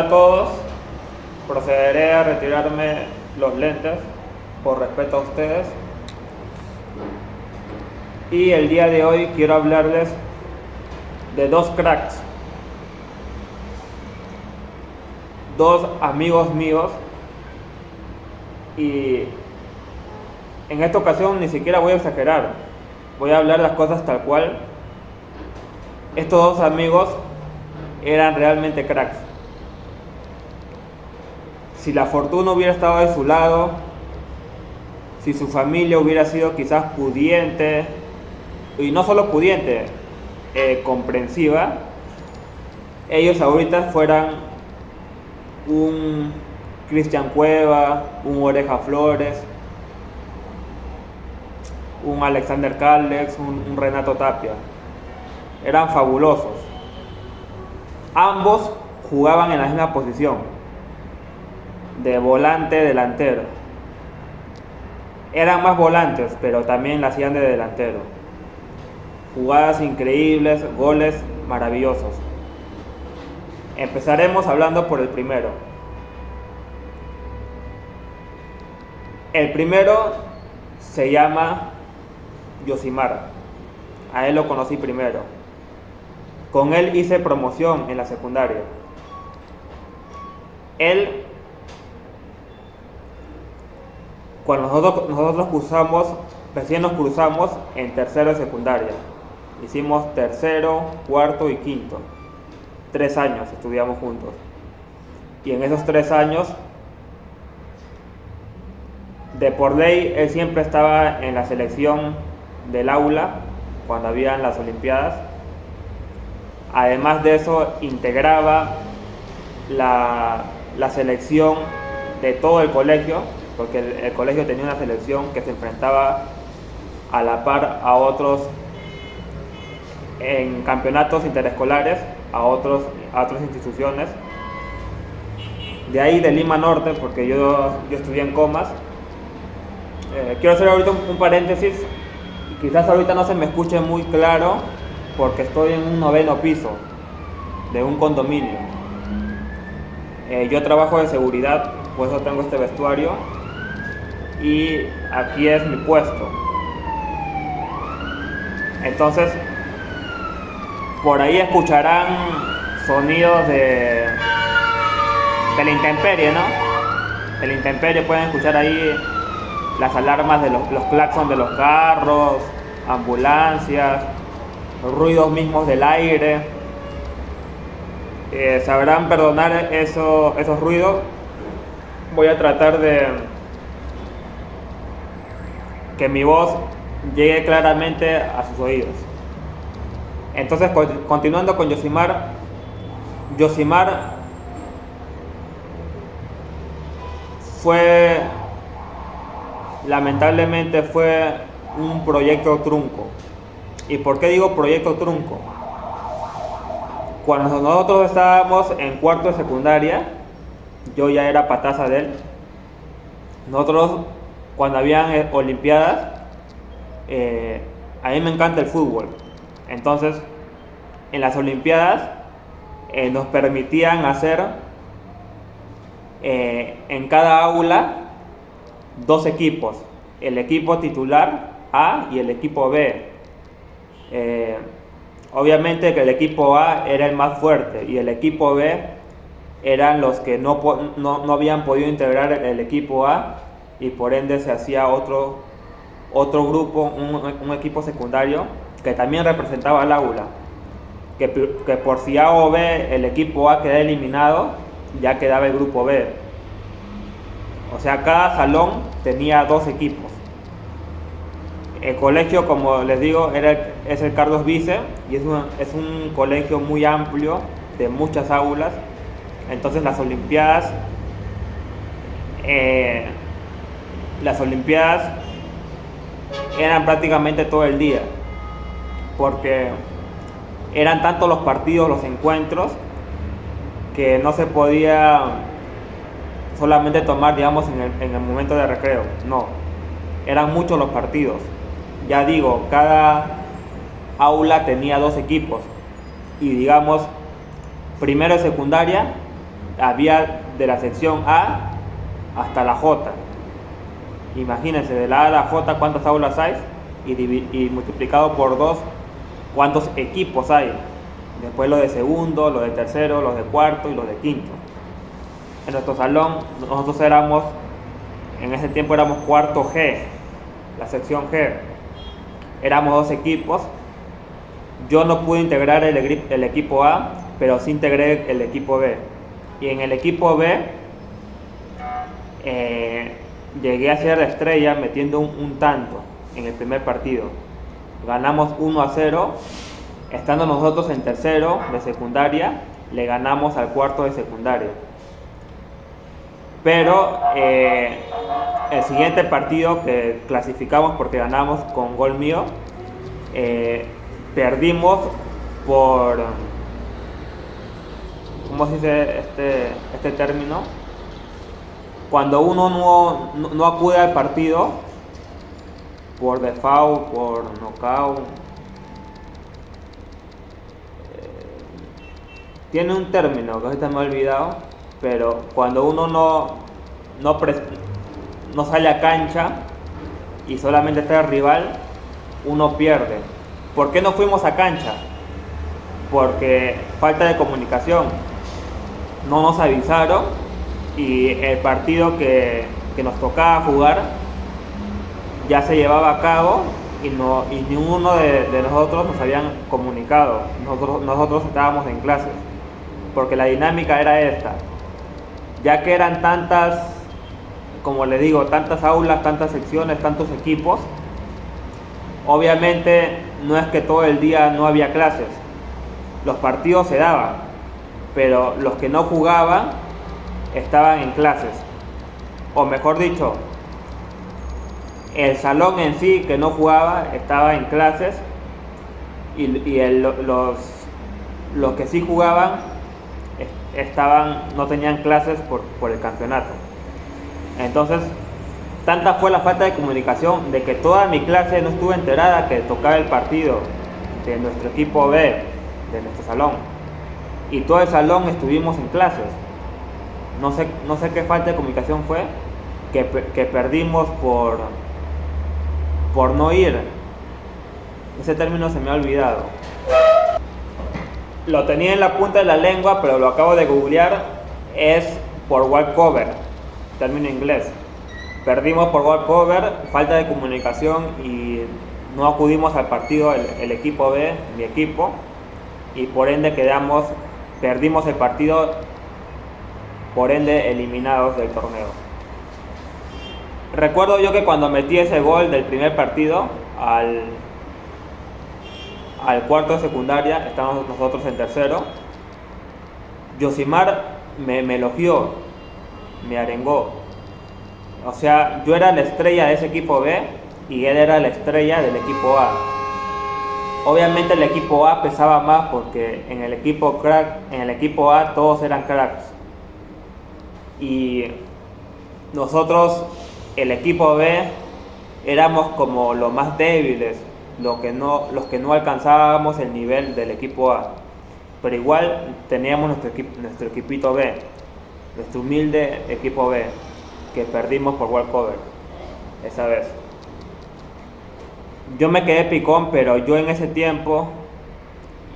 Hola a todos, procederé a retirarme los lentes por respeto a ustedes y el día de hoy quiero hablarles de dos cracks, dos amigos míos, y en esta ocasión ni siquiera voy a exagerar, voy a hablar las cosas tal cual. Estos dos amigos eran realmente cracks. Si la fortuna hubiera estado de su lado, si su familia hubiera sido quizás pudiente, y no solo pudiente, comprensiva, ellos ahorita fueran un Cristian Cueva, un Oreja Flores, un Alexander Callex, un Renato Tapia. Eran fabulosos. Ambos jugaban en la misma posición, de volante delantero. Eran más volantes, pero también la hacían de delantero. Jugadas increíbles, goles maravillosos. Empezaremos hablando por el primero. El primero se llama Yosimar. A él lo conocí primero. Con él hice promoción en la secundaria. Él, cuando nosotros recién nos cruzamos en tercero de secundaria. Hicimos tercero, cuarto y quinto. 3 años estudiamos juntos. Y en esos 3 años, de por ley, él siempre estaba en la selección del aula cuando habían las Olimpiadas. Además de eso, integraba la selección de todo el colegio, porque el colegio tenía una selección que se enfrentaba a la par a otros en campeonatos interescolares, a otras instituciones. De ahí de Lima Norte, porque yo estudié en Comas. Quiero hacer ahorita un paréntesis. Quizás ahorita no se me escuche muy claro porque estoy en un 9º piso de un condominio. Yo trabajo de seguridad, por eso tengo este vestuario y aquí es mi puesto. Entonces, por ahí escucharán sonidos de la intemperie, ¿no? De la intemperie pueden escuchar ahí las alarmas de los claxons de los carros, ambulancias, los ruidos mismos del aire. Sabrán perdonar esos ruidos. Voy a tratar de que mi voz llegue claramente a sus oídos. Entonces, continuando con Yosimar. Yosimar lamentablemente fue un proyecto trunco. ¿Y por qué digo proyecto trunco? Cuando nosotros estábamos en cuarto de secundaria, yo ya era pataza de él. Nosotros, cuando habían olimpiadas, a mí me encanta el fútbol. Entonces, en las olimpiadas nos permitían hacer en cada aula 2 equipos, el equipo titular A y el equipo B. Obviamente que el equipo A era el más fuerte y el equipo B eran los que no habían podido integrar el equipo A, y por ende se hacía otro grupo, un equipo secundario que también representaba al aula, que por si A o B el equipo A quedaba eliminado, ya quedaba el grupo B. O sea, cada salón tenía 2 equipos. El colegio, como les digo, es el Carlos Vice, y es un colegio muy amplio, de muchas aulas. Entonces las olimpiadas eran prácticamente todo el día, porque eran tantos los partidos, los encuentros, que no se podía solamente tomar, digamos, en el momento de recreo. No, eran muchos los partidos. Ya digo, cada aula tenía 2 equipos, y digamos, primero de secundaria había de la sección A hasta la J. Imagínense, de la A a la J cuántas aulas hay y multiplicado por 2 cuántos equipos hay. Después los de segundo, los de tercero, los de cuarto y los de quinto. En nuestro salón nosotros en ese tiempo éramos cuarto G, la sección G. Éramos 2 equipos. Yo no pude integrar el equipo A, pero sí integré el equipo B. Y en el equipo B llegué a ser la estrella metiendo un tanto en el primer partido. Ganamos 1-0, estando nosotros en tercero de secundaria, le ganamos al cuarto de secundaria. Pero el siguiente partido que clasificamos porque ganamos con gol mío, perdimos por, ¿cómo se dice este término? Cuando uno no acude al partido por default, por knockout, tiene un término que ahorita me he olvidado, pero cuando uno no sale a cancha y solamente está el rival, uno pierde. ¿Por qué no fuimos a cancha? Porque falta de comunicación. No nos avisaron y el partido que nos tocaba jugar ya se llevaba a cabo y ninguno de nosotros nos habían comunicado. Nosotros estábamos en clases, porque la dinámica era esta. Ya que eran tantas, como les digo, tantas aulas, tantas secciones, tantos equipos, obviamente no es que todo el día no había clases. Los partidos se daban, pero los que no jugaban estaban en clases. O mejor dicho, el salón en sí que no jugaba estaba en clases y los que sí jugaban no tenían clases por el campeonato. Entonces, tanta fue la falta de comunicación de que toda mi clase no estuvo enterada que tocaba el partido de nuestro equipo B, de nuestro salón. Y todo el salón estuvimos en clases. No sé qué falta de comunicación fue que perdimos por no ir. Ese término se me ha olvidado. Lo tenía en la punta de la lengua, pero lo acabo de googlear. Es por walkover, término inglés. Perdimos por walkover, falta de comunicación y no acudimos al partido el equipo B, mi equipo, y por ende perdimos el partido, por ende eliminados del torneo. Recuerdo yo que cuando metí ese gol del primer partido al cuarto de secundaria, estábamos nosotros en tercero, Yosimar me elogió, me arengó. O sea, yo era la estrella de ese equipo B y él era la estrella del equipo A. Obviamente el equipo A pesaba más porque en el equipo A todos eran cracks. Y nosotros, el equipo B, éramos como los más débiles, los que no alcanzábamos el nivel del equipo A. Pero igual teníamos nuestro equipito B, nuestro humilde equipo B, que perdimos por walkover esa vez. Yo me quedé picón, pero yo en ese tiempo,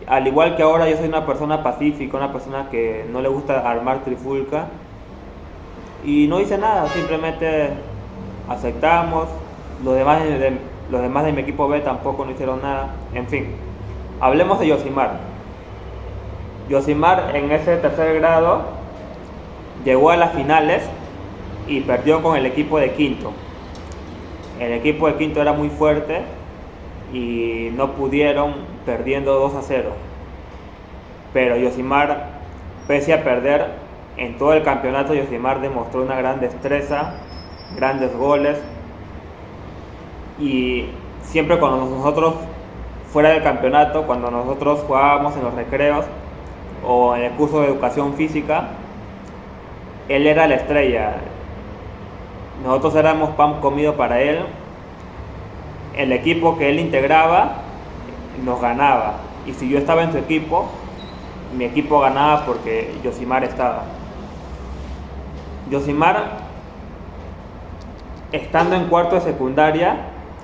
al igual que ahora, yo soy una persona pacífica, una persona que no le gusta armar trifulca, y no hice nada, simplemente aceptamos. Los demás de mi equipo B tampoco no hicieron nada. En fin, hablemos de Yosimar. Yosimar en ese tercer grado llegó a las finales y perdió con el equipo de quinto. El equipo de quinto era muy fuerte y no pudieron, perdiendo 2-0. Pero Yosimar, pese a perder, en todo el campeonato Yosimar demostró una gran destreza, grandes goles, y siempre cuando nosotros, fuera del campeonato, cuando nosotros jugábamos en los recreos o en el curso de educación física, él era la estrella. Nosotros éramos pan comido para él. El equipo que él integraba nos ganaba, y si yo estaba en su equipo, mi equipo ganaba porque Yosimar estaba. Yosimar, estando en cuarto de secundaria,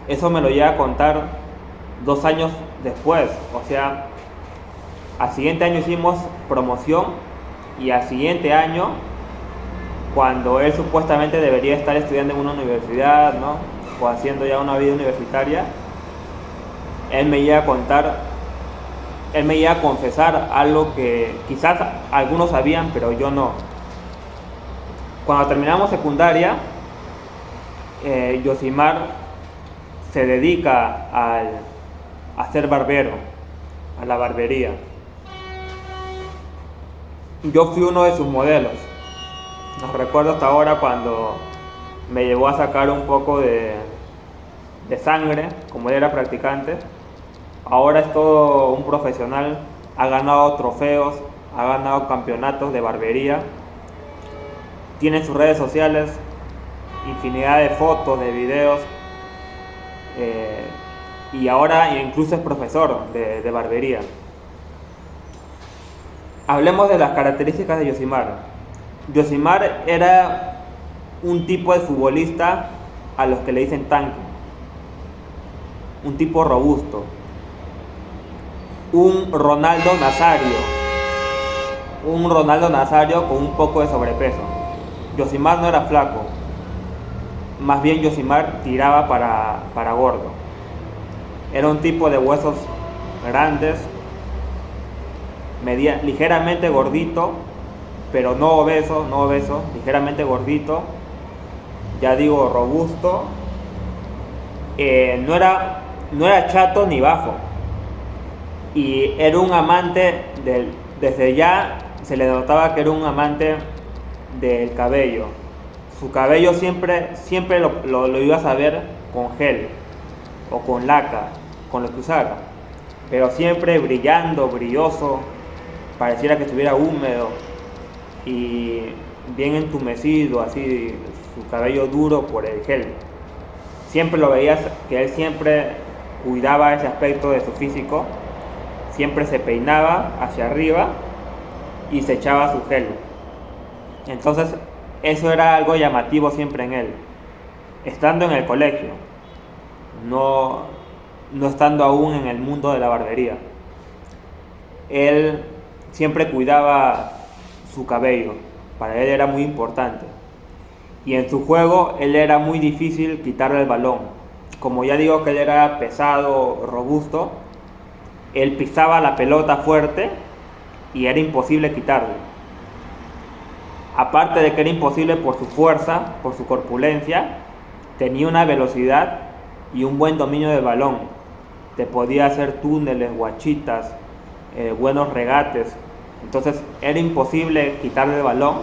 eso me lo llega a contar 2 años después. O sea, al siguiente año hicimos promoción y al siguiente año, cuando él supuestamente debería estar estudiando en una universidad, ¿no? O haciendo ya una vida universitaria, él me llega a contar, él me llega a confesar algo que quizás algunos sabían, pero yo no. Cuando terminamos secundaria, Yosimar se dedica a ser barbero, a la barbería. Yo fui uno de sus modelos. Nos recuerdo hasta ahora cuando me llevó a sacar un poco de sangre, como él era practicante. Ahora es todo un profesional, ha ganado trofeos, ha ganado campeonatos de barbería, tiene sus redes sociales, infinidad de fotos, de videos, y ahora incluso es profesor de barbería. Hablemos de las características de Yosimar. Yosimar era un tipo de futbolista a los que le dicen tanque, un tipo robusto, un Ronaldo Nazario con un poco de sobrepeso. Yosimar no era flaco, más bien Yosimar tiraba para gordo. Era un tipo de huesos grandes, ligeramente gordito, pero no obeso, ligeramente gordito, ya digo robusto. No era chato ni bajo, y era un amante desde ya se le notaba que era un amante del cabello. Su cabello siempre lo ibas a ver con gel o con laca, con lo que usara, pero siempre brillando, brilloso, pareciera que estuviera húmedo y bien entumecido, así, su cabello duro por el gel. Siempre lo veías que él siempre cuidaba ese aspecto de su físico, siempre se peinaba hacia arriba y se echaba su gel. Entonces eso era algo llamativo siempre en él, estando en el colegio, no estando aún en el mundo de la barbería. Él siempre cuidaba su cabello, para él era muy importante. Y en su juego él era muy difícil quitarle el balón. Como ya digo que él era pesado, robusto, él pisaba la pelota fuerte y era imposible quitarle. Aparte de que era imposible por su fuerza, por su corpulencia, tenía una velocidad y un buen dominio del balón. Te podía hacer túneles, guachitas, buenos regates. Entonces era imposible quitarle el balón,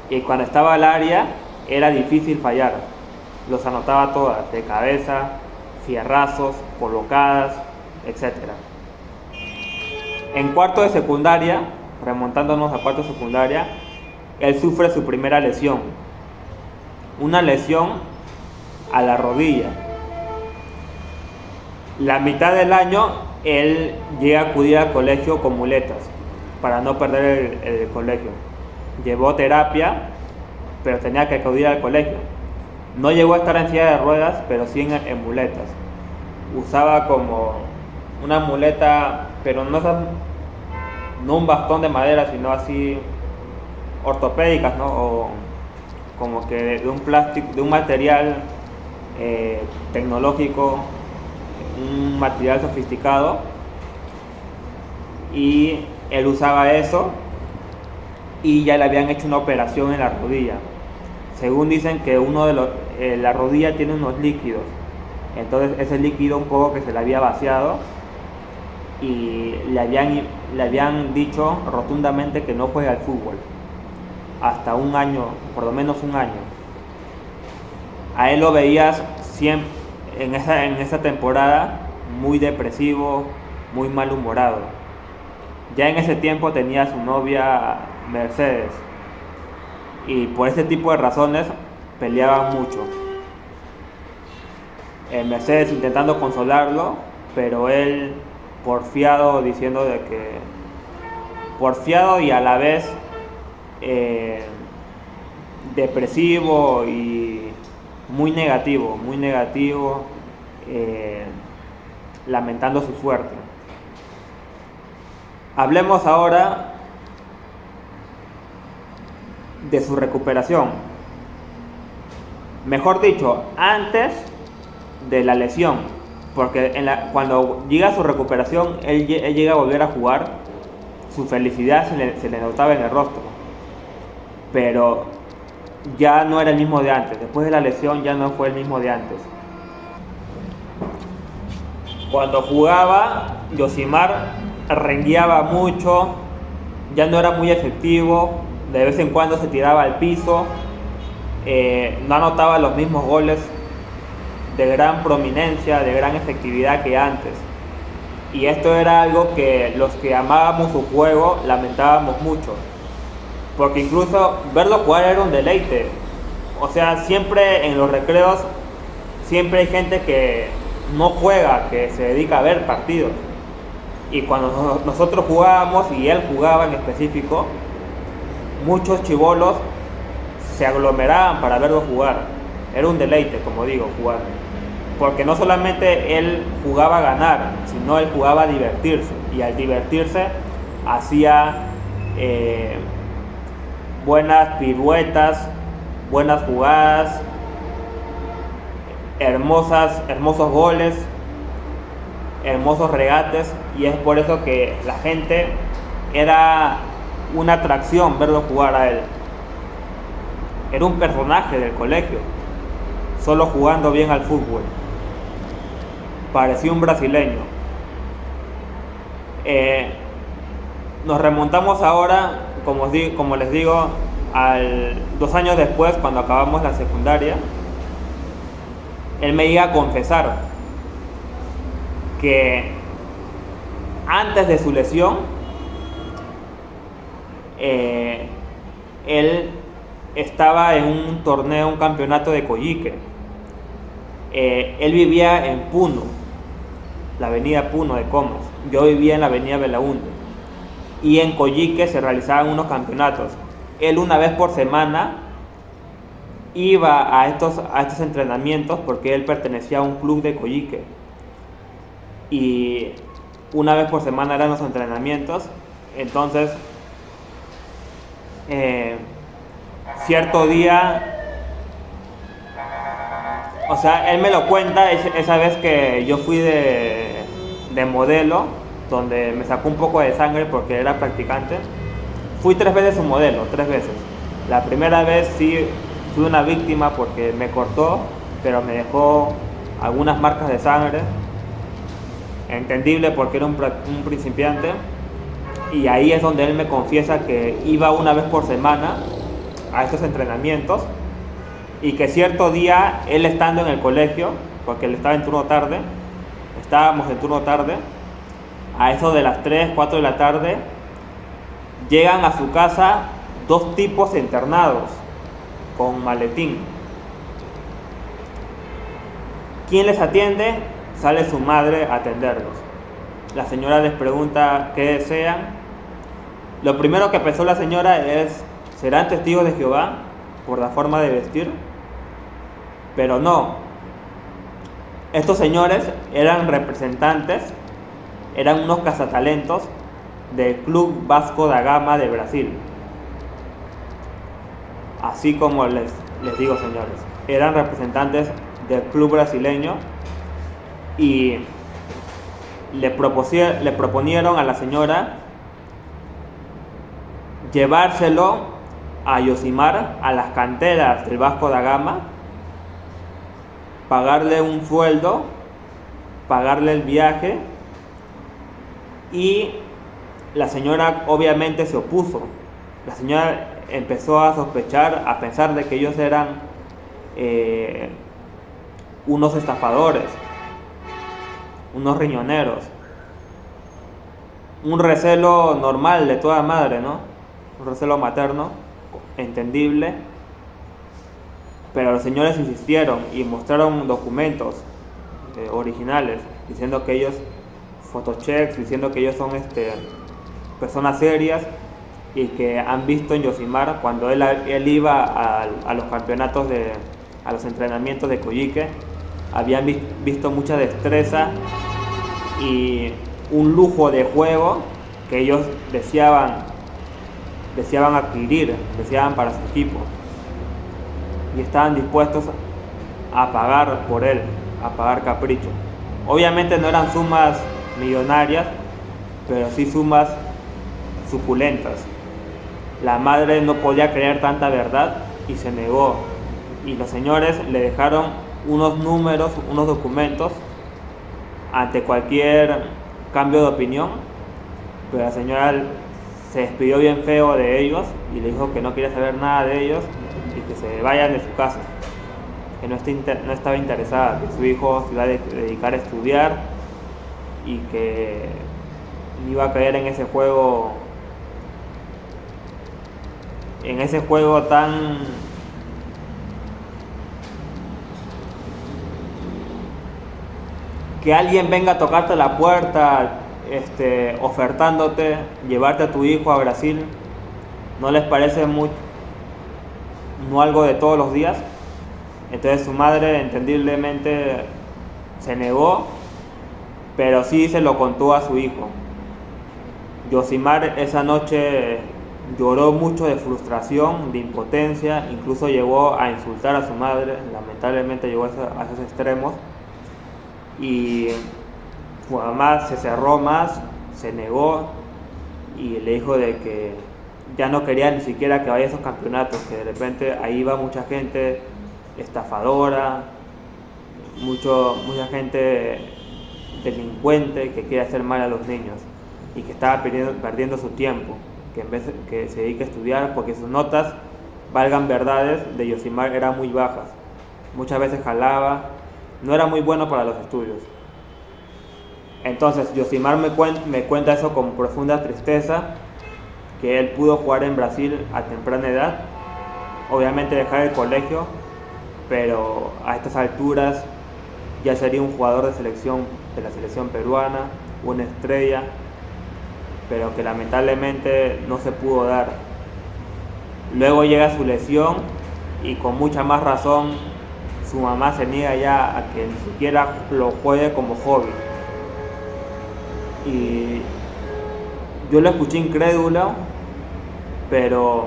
y cuando estaba al área era difícil fallar. Los anotaba todas, de cabeza, fierrazos, colocadas, etc. En cuarto de secundaria, remontándonos a cuarto de secundaria, él sufre su primera lesión, una lesión a la rodilla. La mitad del año él llega a acudir al colegio con muletas para no perder el colegio. Llevó terapia, pero tenía que acudir al colegio. No llegó a estar en silla de ruedas, pero sí en muletas. Usaba como una muleta, pero no un bastón de madera, sino así ortopédicas, ¿no? O como que de un plástico, de un material tecnológico, un material sofisticado, y él usaba eso, y ya le habían hecho una operación en la rodilla. Según dicen que la rodilla tiene unos líquidos, entonces ese líquido un poco que se le había vaciado, y le habían dicho rotundamente que no juegue al fútbol hasta un año, por lo menos un año. A él lo veías siempre en esa temporada muy depresivo, muy malhumorado. Ya en ese tiempo tenía a su novia Mercedes, y por ese tipo de razones peleaban mucho. Mercedes intentando consolarlo, pero él porfiado, diciendo de que porfiado y a la vez depresivo y muy negativo, lamentando su suerte. Hablemos ahora de su recuperación. Mejor dicho, antes de la lesión, porque cuando llega a su recuperación, él llega a volver a jugar, su felicidad se le notaba en el rostro, pero ya no era el mismo de antes. Después de la lesión ya no fue el mismo de antes. Cuando jugaba, Yosimar rengueaba mucho, ya no era muy efectivo, de vez en cuando se tiraba al piso, no anotaba los mismos goles de gran prominencia, de gran efectividad que antes. Y esto era algo que los que amábamos su juego lamentábamos mucho, porque incluso verlo jugar era un deleite. O sea, siempre en los recreos, siempre hay gente que no juega, que se dedica a ver partidos. Y cuando nosotros jugábamos, y él jugaba en específico, muchos chibolos se aglomeraban para verlo jugar. Era un deleite, como digo, jugar. Porque no solamente él jugaba a ganar, sino él jugaba a divertirse. Y al divertirse hacía buenas piruetas, buenas jugadas, hermosos goles, hermosos regates. Y es por eso que la gente era una atracción verlo jugar a él. Era un personaje del colegio, solo jugando bien al fútbol. Parecía un brasileño. Nos remontamos ahora, como les digo, 2 años después, cuando acabamos la secundaria. Él me iba a confesar que antes de su lesión, él estaba en un torneo, un campeonato de Coyique. Él vivía en Puno, la avenida Puno de Comas. Yo vivía en la avenida Belaúnde. Y en Coyique se realizaban unos campeonatos. Él una vez por semana iba a estos entrenamientos, porque él pertenecía a un club de Coyique. Y una vez por semana eran los entrenamientos. Entonces, cierto día, o sea, él me lo cuenta esa vez que yo fui de modelo, donde me sacó un poco de sangre porque era practicante. Fui 3 veces su modelo, 3 veces. La primera vez sí fui una víctima porque me cortó, pero me dejó algunas marcas de sangre. Entendible porque era un principiante. Y ahí es donde él me confiesa que iba una vez por semana a estos entrenamientos, y que cierto día, él estando en el colegio, porque él estaba en turno tarde, estábamos en turno tarde, a eso de las 3, 4 de la tarde, llegan a su casa 2 tipos internados con maletín. ¿Quién les atiende? Sale su madre a atenderlos. La señora les pregunta qué desean. Lo primero que pensó la señora es: ¿serán testigos de Jehová por la forma de vestir? Pero no. Estos señores eran representantes, eran unos cazatalentos del Club Vasco da Gama de Brasil. Así como les digo, señores, eran representantes del club brasileño, y le proponieron a la señora llevárselo a Yosimar a las canteras del Vasco da Gama, pagarle un sueldo, pagarle el viaje, y la señora obviamente se opuso. La señora empezó a sospechar, a pensar de que ellos eran unos estafadores, unos riñoneros. Un recelo normal de toda madre, ¿no? Un recelo materno, entendible. Pero los señores insistieron y mostraron documentos originales, diciendo que ellos, photochecks, diciendo que ellos son personas serias, y que han visto en Yosimar cuando él iba a los campeonatos, a los entrenamientos de Coyique, habían visto mucha destreza y un lujo de juego que ellos deseaban adquirir, deseaban para su equipo, y estaban dispuestos a pagar por él, a pagar capricho. Obviamente no eran sumas millonarias, pero sí sumas suculentas. La madre no podía creer tanta verdad y se negó, y los señores le dejaron unos números, unos documentos ante cualquier cambio de opinión, pero la señora se despidió bien feo de ellos y le dijo que no quería saber nada de ellos y que se vayan de su casa, que no estaba interesada, que su hijo se iba a dedicar a estudiar y que no iba a caer en ese juego tan que alguien venga a tocarte la puerta, ofertándote llevarte a tu hijo a Brasil. ¿No les parece no algo de todos los días? Entonces su madre entendiblemente se negó, pero sí se lo contó a su hijo. Yosimar esa noche lloró mucho de frustración, de impotencia, incluso llegó a insultar a su madre, lamentablemente llegó a esos extremos, y su mamá se cerró más, se negó y le dijo de que ya no quería ni siquiera que vaya a esos campeonatos, que de repente ahí iba mucha gente estafadora, mucha gente delincuente que quiere hacer mal a los niños y que estaba perdiendo su tiempo, que en vez de que se dedique a estudiar, porque sus notas, valgan verdades, de Yosimar eran muy bajas, muchas veces jalaba, no era muy bueno para los estudios. Entonces Yosimar me cuenta eso con profunda tristeza, que él pudo jugar en Brasil a temprana edad, obviamente dejar el colegio, pero a estas alturas ya sería un jugador de la selección peruana, una estrella, pero que lamentablemente no se pudo dar. Luego llega su lesión y con mucha más razón su mamá se niega ya a que ni siquiera lo juegue como hobby. Y yo lo escuché incrédulo, pero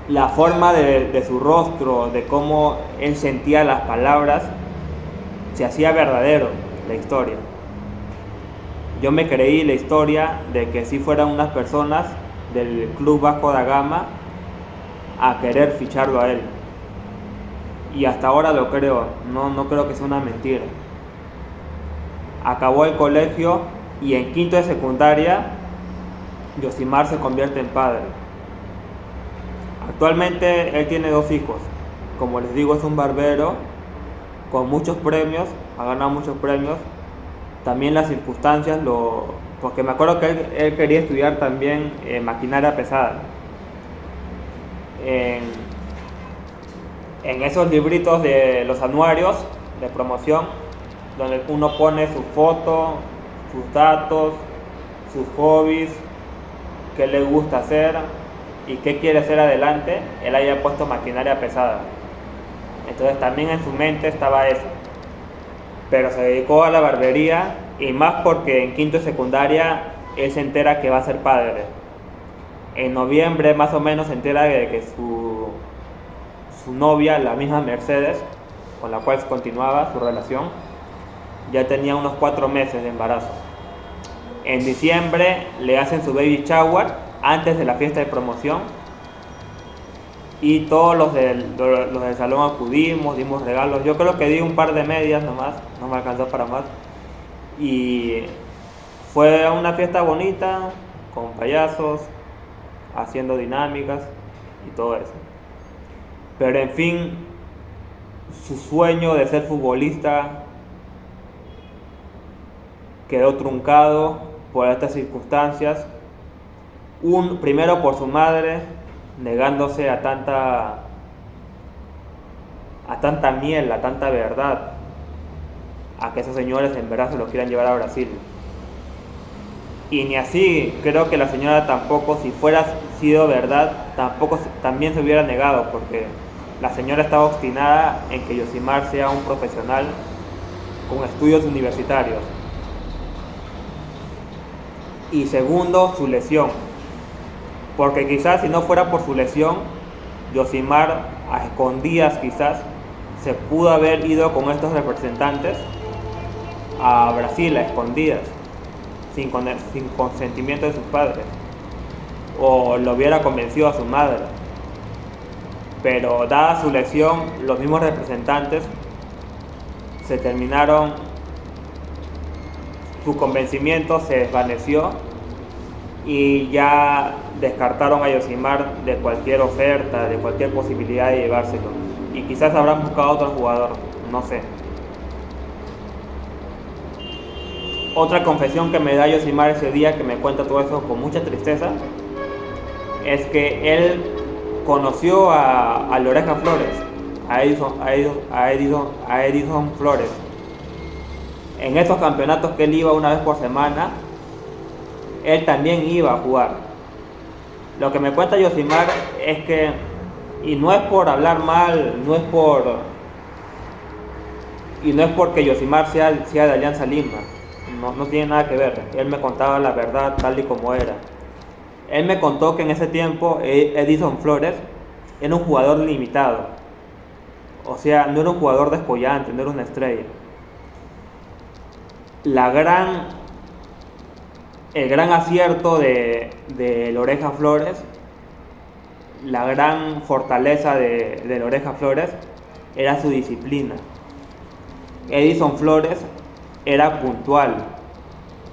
la forma de su rostro, de cómo él sentía las palabras, se hacía verdadero la historia. Yo me creí la historia de que sí fueran unas personas del Club Vasco da Gama a querer ficharlo a él. Y hasta ahora lo creo, no creo que sea una mentira. Acabó el colegio y en quinto de secundaria Yosimar se convierte en padre. Actualmente él tiene 2 hijos. Como les digo, es un barbero con muchos premios, ha ganado muchos premios. También las circunstancias, porque me acuerdo que él quería estudiar también maquinaria pesada. En esos libritos de los anuarios de promoción, donde uno pone su foto, sus datos, sus hobbies, qué le gusta hacer y qué quiere hacer adelante, él había puesto maquinaria pesada. Entonces también en su mente estaba eso. Pero se dedicó a la barbería, y más porque en quinto de secundaria él se entera que va a ser padre. En noviembre más o menos se entera de que su novia, la misma Mercedes, con la cual continuaba su relación, ya tenía unos 4 meses de embarazo. En diciembre le hacen su baby shower antes de la fiesta de promoción, y todos los del salón acudimos, dimos regalos. Yo creo que di un par de medias nomás, no me alcanzó para más. Y fue una fiesta bonita, con payasos, haciendo dinámicas y todo eso. Pero en fin, su sueño de ser futbolista quedó truncado por estas circunstancias. Primero por su madre, negándose a tanta miel, a tanta verdad, a que esos señores en verdad se lo quieran llevar a Brasil. Y ni así, creo que la señora tampoco, si fuera sido verdad, tampoco también se hubiera negado, porque la señora estaba obstinada en que Yosimar sea un profesional con estudios universitarios. Y segundo, su lesión, porque quizás si no fuera por su lesión, Yosimar a escondidas quizás se pudo haber ido con estos representantes a Brasil a escondidas, sin consentimiento de sus padres, o lo hubiera convencido a su madre. Pero dada su lesión, los mismos representantes se terminaron, su convencimiento se desvaneció y ya descartaron a Yosimar de cualquier oferta, de cualquier posibilidad de llevárselo. Y quizás habrán buscado otro jugador, no sé. Otra confesión que me da Yosimar ese día, que me cuenta todo eso con mucha tristeza, es que él conoció a Loreja Flores, a Edison Flores. En estos campeonatos que él iba una vez por semana, él también iba a jugar. Lo que me cuenta Yosimar es que, y no es por hablar mal, no es porque Yosimar sea de Alianza Lima, no tiene nada que ver. Él me contaba la verdad tal y como era. Él me contó que en ese tiempo Edison Flores era un jugador limitado. O sea, no era un jugador descollante, no era una estrella. El gran acierto de Loreja Flores, la gran fortaleza de Loreja Flores, era su disciplina. Edison Flores era puntual,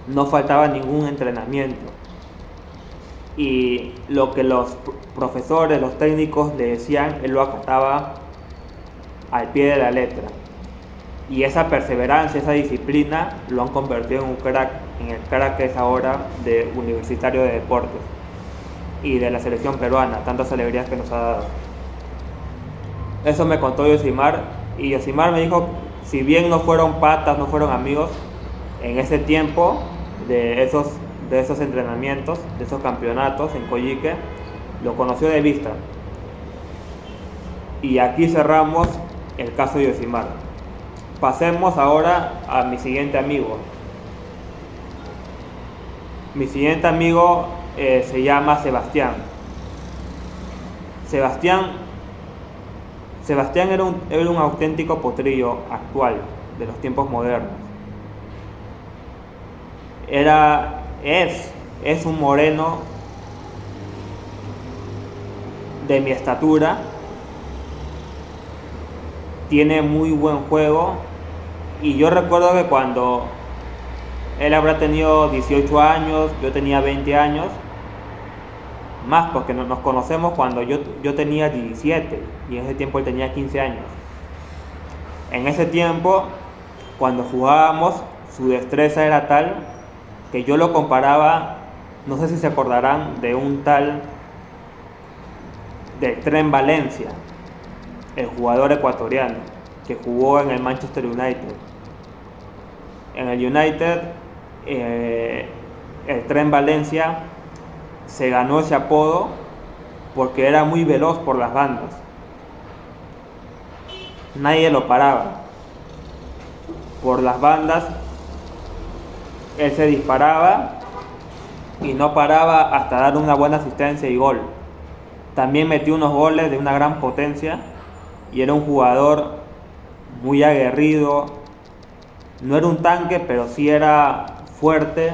no faltaba ningún entrenamiento. Y lo que los profesores, los técnicos le decían, él lo acataba al pie de la letra. Y esa perseverancia, esa disciplina lo han convertido en un crack, en el crack que es ahora de Universitario de Deportes y de la selección peruana, tantas alegrías que nos ha dado. Eso me contó Yosimar, y Yosimar me dijo, si bien no fueron patas, no fueron amigos, en ese tiempo de esos entrenamientos, de esos campeonatos en Coyique, lo conoció de vista. Y aquí cerramos el caso de Yosimar. Pasemos ahora a mi siguiente amigo. Mi siguiente amigo se llama Sebastián. Sebastián era un auténtico potrillo actual, de los tiempos modernos. Es un moreno de mi estatura, tiene muy buen juego, y yo recuerdo que cuando él habrá tenido 18 años, yo tenía 20 años, más porque nos conocemos cuando yo tenía 17 y en ese tiempo él tenía 15 años. En ese tiempo, cuando jugábamos, su destreza era tal que yo lo comparaba, no sé si se acordarán de un tal del Tren Valencia, el jugador ecuatoriano que jugó en el Manchester United. En el United, el Tren Valencia se ganó ese apodo porque era muy veloz por las bandas. Nadie lo paraba. Por las bandas, él se disparaba y no paraba hasta dar una buena asistencia y gol. También metió unos goles de una gran potencia y era un jugador muy aguerrido. No era un tanque, pero sí era fuerte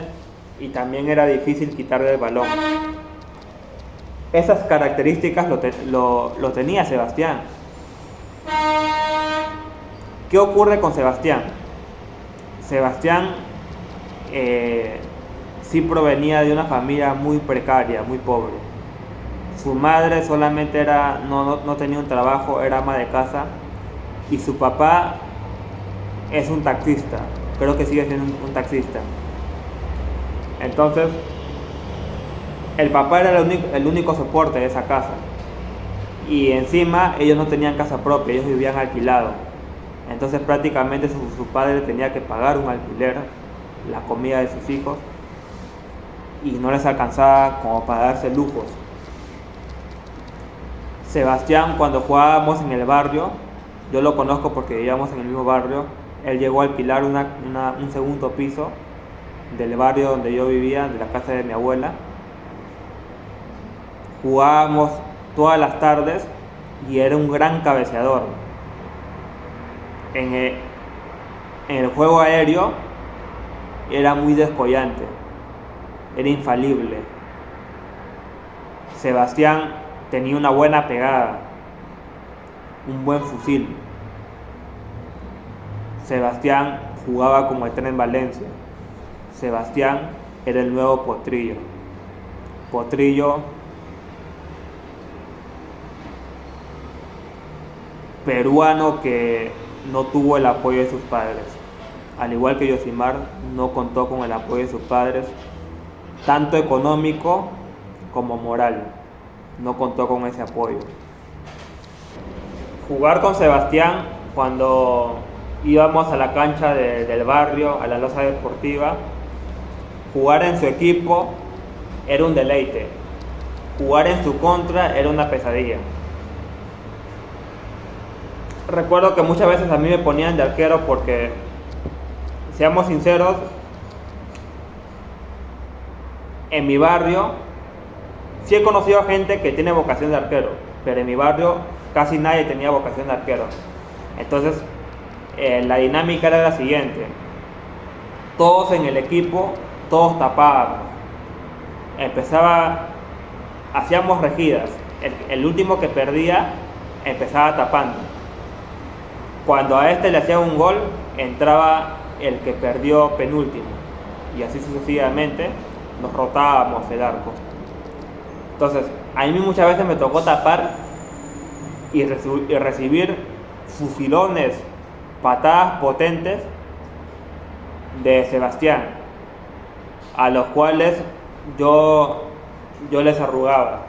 y también era difícil quitarle el balón. Esas características lo tenía Sebastián. ¿Qué ocurre con Sebastián? Sebastián sí provenía de una familia muy precaria, muy pobre. Su madre solamente no tenía un trabajo, era ama de casa, y su papá es un taxista, creo que sigue siendo un taxista. Entonces, el papá era el único soporte de esa casa, y encima ellos no tenían casa propia, ellos vivían alquilados. Entonces prácticamente su padre tenía que pagar un alquiler, la comida de sus hijos, y no les alcanzaba como para darse lujos. Sebastián, cuando jugábamos en el barrio, yo lo conozco porque vivíamos en el mismo barrio, él llegó a alquilar un segundo piso del barrio donde yo vivía, de la casa de mi abuela. Jugábamos todas las tardes y era un gran cabeceador. En el juego aéreo era muy descollante, era infalible. Sebastián tenía una buena pegada, un buen fusil. Sebastián jugaba como el Tren Valencia. Sebastián era el nuevo Potrillo. Potrillo, peruano, que no tuvo el apoyo de sus padres. Al igual que Yosimar, no contó con el apoyo de sus padres, tanto económico como moral. No contó con ese apoyo. Jugar con Sebastián cuando íbamos a la cancha del barrio, a la loza deportiva, jugar en su equipo era un deleite. Jugar en su contra era una pesadilla. Recuerdo que muchas veces a mí me ponían de arquero porque, seamos sinceros, en mi barrio sí he conocido a gente que tiene vocación de arquero, pero en mi barrio casi nadie tenía vocación de arquero. Entonces, la dinámica era la siguiente: todos en el equipo, todos tapábamos. Hacíamos regidas. El último que perdía empezaba tapando. Cuando a este le hacían un gol, entraba el que perdió penúltimo. Y así sucesivamente nos rotábamos el arco. Entonces, a mí muchas veces me tocó tapar y recibir fusilones, patadas potentes de Sebastián, a los cuales yo les arrugaba.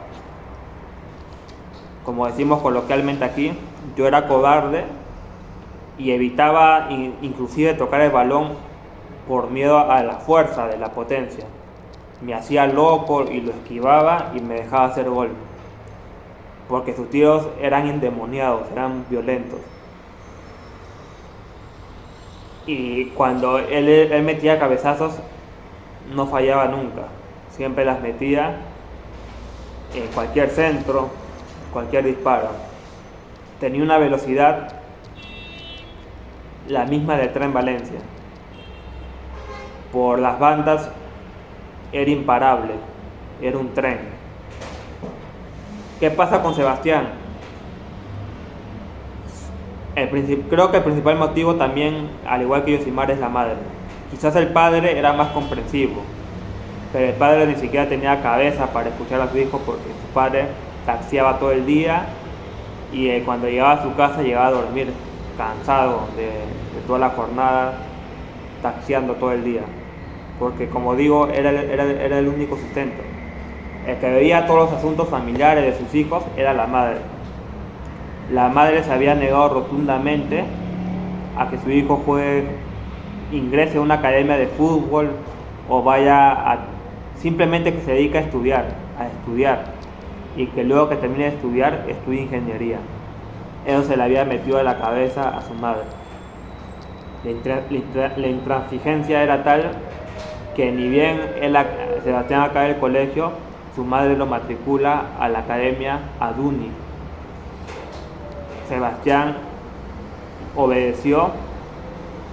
Como decimos coloquialmente aquí, yo era cobarde y evitaba inclusive tocar el balón por miedo a la fuerza de la potencia. Me hacía loco y lo esquivaba y me dejaba hacer gol, porque sus tiros eran endemoniados, eran violentos. Y cuando él metía cabezazos, no fallaba nunca, siempre las metía en cualquier centro, cualquier disparo. Tenía una velocidad la misma del Tren Valencia. Por las bandas era imparable, era un tren. ¿Qué pasa con Sebastián? Creo que el principal motivo también, al igual que Yosimar, es la madre. Quizás el padre era más comprensivo, pero el padre ni siquiera tenía cabeza para escuchar a su hijo, porque su padre taxiaba todo el día y cuando llegaba a su casa llegaba a dormir cansado de toda la jornada taxiando todo el día, porque, como digo, era el único sustento. El que veía todos los asuntos familiares de sus hijos era la madre. La madre se había negado rotundamente a que su hijo ingrese a una academia de fútbol o simplemente que se dedique a estudiar, y que luego que termine de estudiar, estudie ingeniería. Eso se le había metido a la cabeza a su madre. La intransigencia era tal que ni bien Sebastián acaba el colegio, su madre lo matricula a la academia Aduni. Sebastián obedeció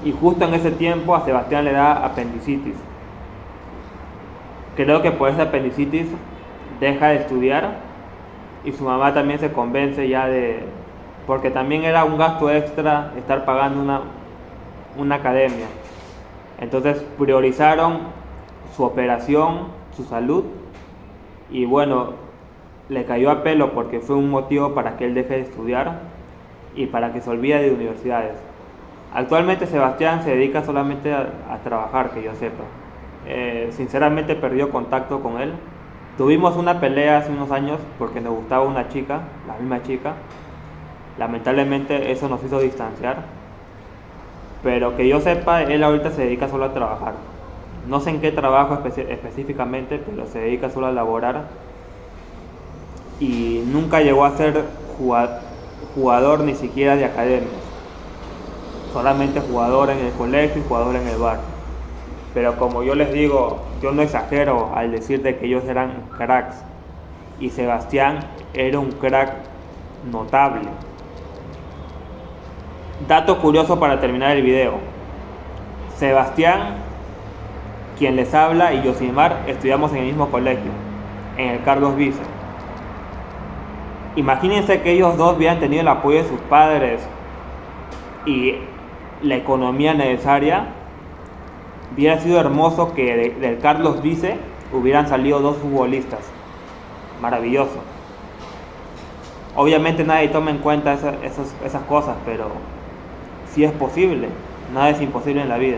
y justo en ese tiempo a Sebastián le da apendicitis. Creo que por esa apendicitis deja de estudiar y su mamá también se convence porque también era un gasto extra estar pagando una academia. Entonces priorizaron su operación, su salud, y bueno, le cayó a pelo porque fue un motivo para que él deje de estudiar y para que se olvide de universidades. Actualmente Sebastián se dedica solamente a trabajar, que yo sepa. Sinceramente perdió contacto con él. Tuvimos una pelea hace unos años porque nos gustaba una chica, la misma chica. Lamentablemente eso nos hizo distanciar. Pero que yo sepa, él ahorita se dedica solo a trabajar. no sé en qué trabajo específicamente, pero se dedica solo a laborar y nunca llegó a ser jugador ni siquiera de academias, solamente jugador en el colegio y jugador en el bar. Pero como yo les digo, yo no exagero al decir de que ellos eran cracks, y Sebastián era un crack notable. Dato curioso para terminar el video: Sebastián, quien les habla, y Yosimar estudiamos en el mismo colegio, en el Carlos Vice. Imagínense que ellos dos hubieran tenido el apoyo de sus padres y la economía necesaria. Hubiera sido hermoso que del Carlos Vice hubieran salido dos futbolistas. Maravilloso. Obviamente nadie toma en cuenta esas cosas, pero sí es posible. Nada es imposible en la vida.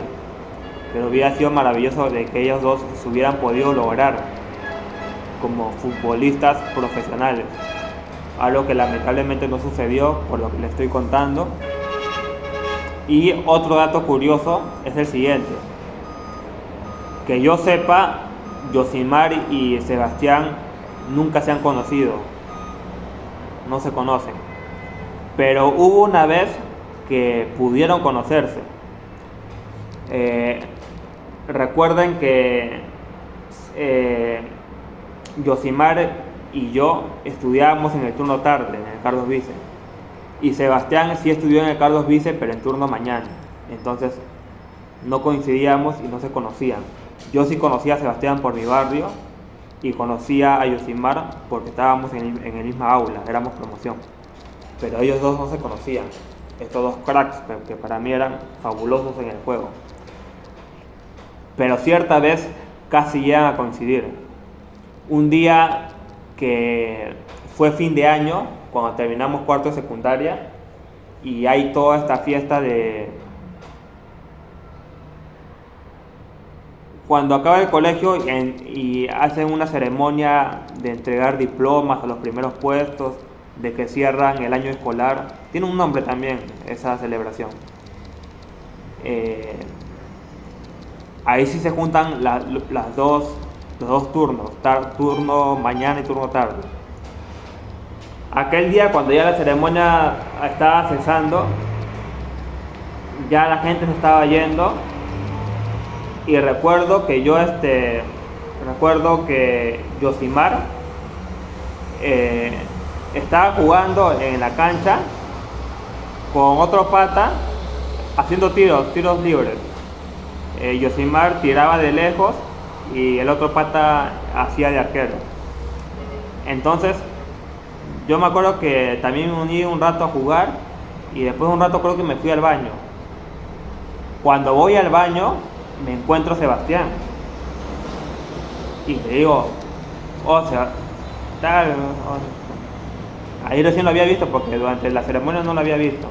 Pero hubiera sido maravilloso de que ellos dos se hubieran podido lograr como futbolistas profesionales. Algo que lamentablemente no sucedió, por lo que les estoy contando. Y otro dato curioso es el siguiente: que yo sepa, Yosimar y Sebastián nunca se han conocido, no se conocen, pero hubo una vez que pudieron conocerse. Recuerden que Yosimar y yo estudiábamos en el turno tarde, en el Carlos Vice, y Sebastián sí estudió en el Carlos Vice, pero en turno mañana. Entonces no coincidíamos y no se conocían. Yo sí conocía a Sebastián por mi barrio y conocía a Yosimar porque estábamos en el misma aula, éramos promoción. Pero ellos dos no se conocían, estos dos cracks que para mí eran fabulosos en el juego. Pero cierta vez casi llegan a coincidir. Un día que fue fin de año, cuando terminamos cuarto de secundaria, y hay toda esta fiesta de... Cuando acaba el colegio y hacen una ceremonia de entregar diplomas a los primeros puestos, de que cierran el año escolar. Tiene un nombre también esa celebración. Ahí sí se juntan los dos turnos, turno mañana y turno tarde. Aquel día, cuando ya la ceremonia estaba cesando, ya la gente se estaba yendo, y recuerdo que Yosimar estaba jugando en la cancha con otro pata haciendo tiros libres. Yosimar tiraba de lejos y el otro pata hacía de arquero. Entonces yo me acuerdo que también me uní un rato a jugar, y después de un rato creo que me fui al baño. Cuando voy al baño me encuentro a Sebastián y le digo: o sea, tal. Ahí recién lo había visto porque durante la ceremonia no lo había visto.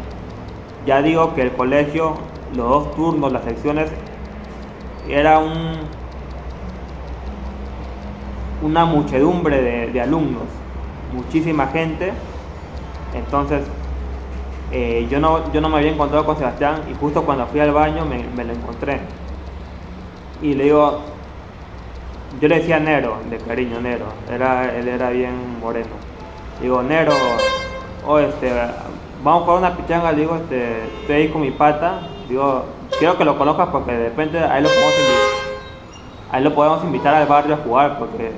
Ya digo que el colegio, los dos turnos, las secciones, era una muchedumbre de alumnos, muchísima gente. Entonces yo no me había encontrado con Sebastián, y justo cuando fui al baño me lo encontré. Y le digo, yo le decía Nero, de cariño, Nero, él era bien moreno. Digo: Nero, vamos a jugar una pichanga. Le digo, estoy ahí con mi pata. Digo, quiero que lo conozcas porque de repente ahí lo podemos invitar al barrio a jugar, porque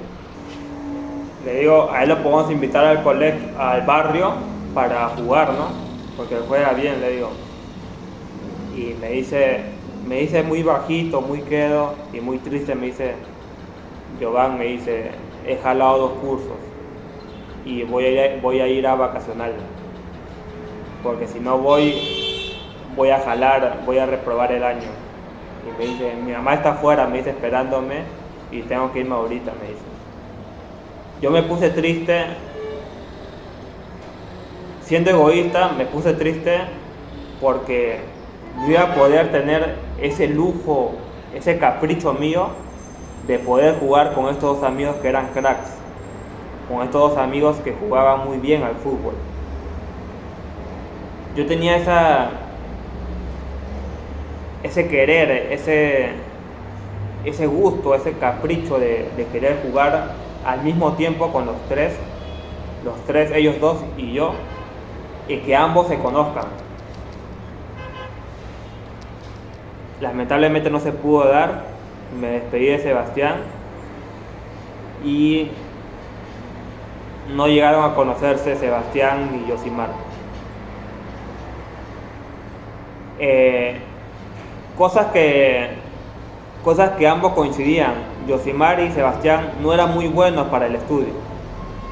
le digo, a él lo podemos invitar al colegio, al barrio, para jugar, ¿no? Porque juega bien, le digo. Y me dice muy bajito, muy quedo y muy triste, me dice: Giovanni, me dice, he jalado 2 cursos y voy a ir a vacacional, porque si no voy a jalar, voy a reprobar el año. Y me dice: mi mamá está afuera, me dice, esperándome, y tengo que irme ahorita, me dice. Yo me puse triste, siendo egoísta, me puse triste porque no iba a poder tener ese lujo, ese capricho mío de poder jugar con estos dos amigos que eran cracks, con estos dos amigos que jugaban muy bien al fútbol. Yo tenía ese querer, ese gusto, ese capricho de querer jugar al mismo tiempo con los tres, ellos dos y yo, y que ambos se conozcan. Lamentablemente no se pudo dar, me despedí de Sebastián y no llegaron a conocerse Sebastián y Yosimar. Cosas que ambos coincidían. Yosimar y Sebastián no eran muy buenos para el estudio,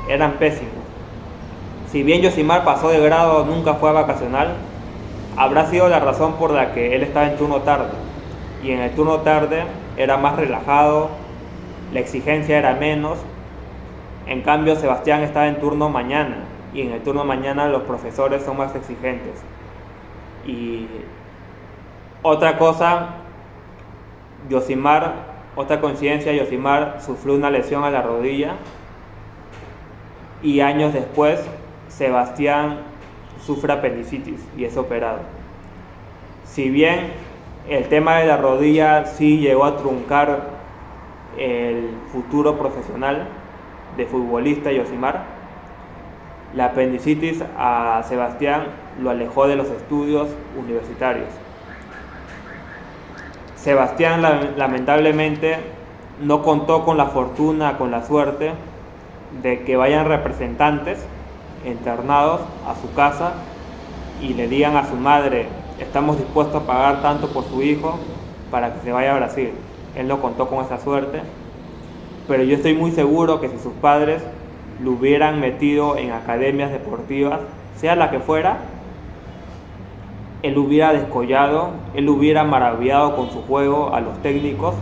eran pésimos. Si bien Yosimar pasó de grado, nunca fue a vacacional, habrá sido la razón por la que él estaba en turno tarde. Y en el turno tarde era más relajado, la exigencia era menos. En cambio, Sebastián estaba en turno mañana, y en el turno mañana los profesores son más exigentes. Y otra cosa, otra coincidencia, Yosimar sufrió una lesión a la rodilla y años después Sebastián sufre apendicitis y es operado. Si bien el tema de la rodilla sí llegó a truncar el futuro profesional de futbolista Yosimar, la apendicitis a Sebastián lo alejó de los estudios universitarios. Sebastián lamentablemente no contó con la fortuna, con la suerte de que vayan representantes internados a su casa y le digan a su madre: estamos dispuestos a pagar tanto por su hijo para que se vaya a Brasil. Él no contó con esa suerte, pero yo estoy muy seguro que si sus padres lo hubieran metido en academias deportivas, sea la que fuera, él hubiera descollado, él hubiera maravillado con su juego a los técnicos,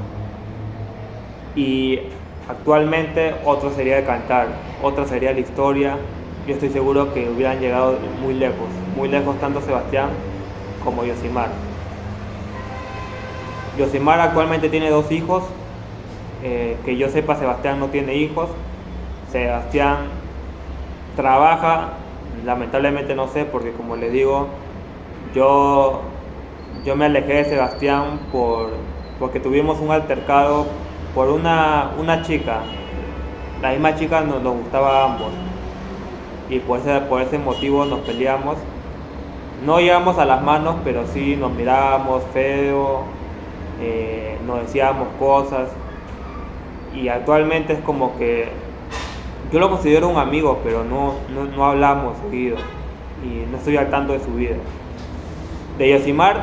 y actualmente otro sería el cantar, otra sería la historia. Yo estoy seguro que hubieran llegado muy lejos tanto Sebastián como Yosimar. Yosimar actualmente tiene 2 hijos, que yo sepa Sebastián no tiene hijos. Sebastián trabaja, lamentablemente no sé, porque como les digo, yo me alejé de Sebastián porque tuvimos un altercado por una chica. La misma chica nos gustaba a ambos y por ese motivo nos peleamos. No llegamos a las manos, pero sí nos mirábamos feo, nos decíamos cosas, y actualmente es como que yo lo considero un amigo, pero no hablamos seguido y no estoy al tanto de su vida. De Yosimar,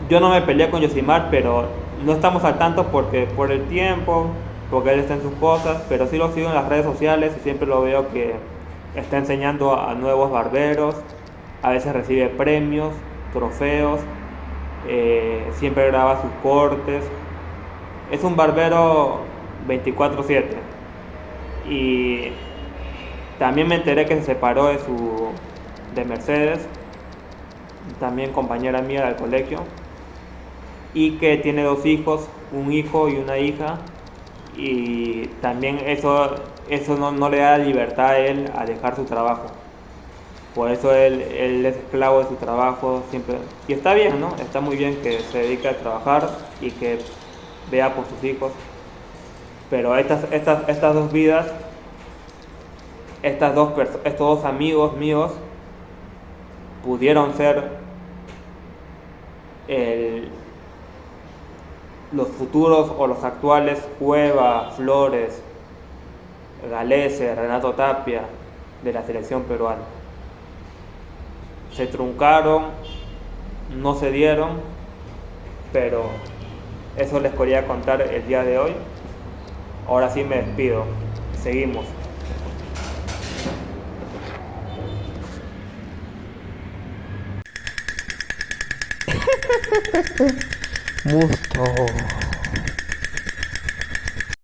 yo no me peleé con Yosimar, pero no estamos al tanto porque por el tiempo, porque él está en sus cosas, pero sí lo sigo en las redes sociales y siempre lo veo que está enseñando a nuevos barberos, a veces recibe premios, trofeos, siempre graba sus cortes. Es un barbero 24/7. Y también me enteré que se separó de Mercedes, también compañera mía del colegio, y que tiene 2 hijos, un hijo y una hija, y también eso no le da libertad a él a dejar su trabajo. Por eso él es esclavo de su trabajo siempre. Y está bien, ¿no? Está muy bien que se dedique a trabajar y que vea por sus hijos. Pero estas 2 vidas, estos 2 amigos míos pudieron ser los futuros o los actuales Cueva, Flores, Galese, Renato Tapia de la selección peruana. Se truncaron, no se dieron, pero eso les quería contar el día de hoy. Ahora sí me despido. Seguimos. Musto.